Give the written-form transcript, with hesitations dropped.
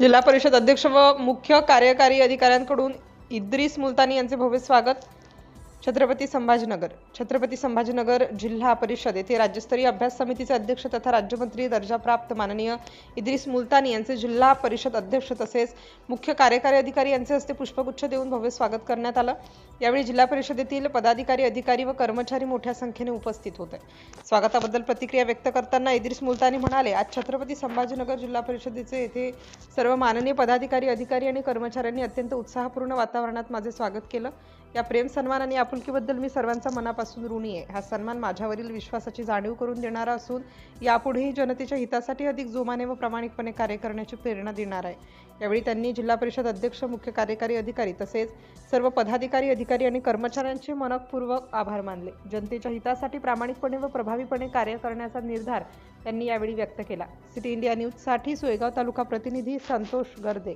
जिल्हा परिषद अध्यक्ष व मुख्य कार्यकारी अधिकाऱ्यांकडून इद्रिस मुलतानी यांचे भव्य स्वागत। छत्रपती संभाजीनगर जिल्हा परिषद येथे राज्यस्तरीय अभ्यास समितीचे अध्यक्ष तथा राज्यमंत्री दर्जाप्राप्त माननीय इद्रिस मुलतानी यांचे जिल्हा परिषद अध्यक्ष तसेच मुख्य कार्यकारी अधिकारी यांचे हस्ते पुष्पगुच्छ देऊन भव्य स्वागत करण्यात आलं। यावेळी जिल्हा परिषदेतील पदाधिकारी, अधिकारी व कर्मचारी मोठ्या संख्येने उपस्थित होते। स्वागताबद्दल प्रतिक्रिया व्यक्त करताना इद्रिस मुलतानी म्हणाले, आज छत्रपती संभाजीनगर जिल्हा परिषदेचे येथे सर्व माननीय पदाधिकारी, अधिकारी आणि कर्मचाऱ्यांनी अत्यंत उत्साहपूर्ण वातावरणात माझे स्वागत केलं। या प्रेम, सन्मान आणि आपुलकीबद्दल मी सर्वांचा मनापासून ऋणी आहे। हा सन्मान माझ्यावरील विश्वासाची जाणीव करून देणारा असून यापुढेही जनतेच्या हितासाठी अधिक जोमाने व प्रामाणिकपणे कार्य करण्याची प्रेरणा देणार आहे। यावेळी त्यांनी जिल्हा परिषद अध्यक्ष, मुख्य कार्यकारी अधिकारी तसेच सर्व पदाधिकारी, अधिकारी आणि कर्मचाऱ्यांचे मनपूर्वक आभार मानले। जनतेच्या हितासाठी प्रामाणिकपणे व प्रभावीपणे कार्य करण्याचा निर्धार त्यांनी यावेळी व्यक्त केला। सिटी इंडिया न्यूज साठी सोयगाव तालुका प्रतिनिधी संतोष गर्दे।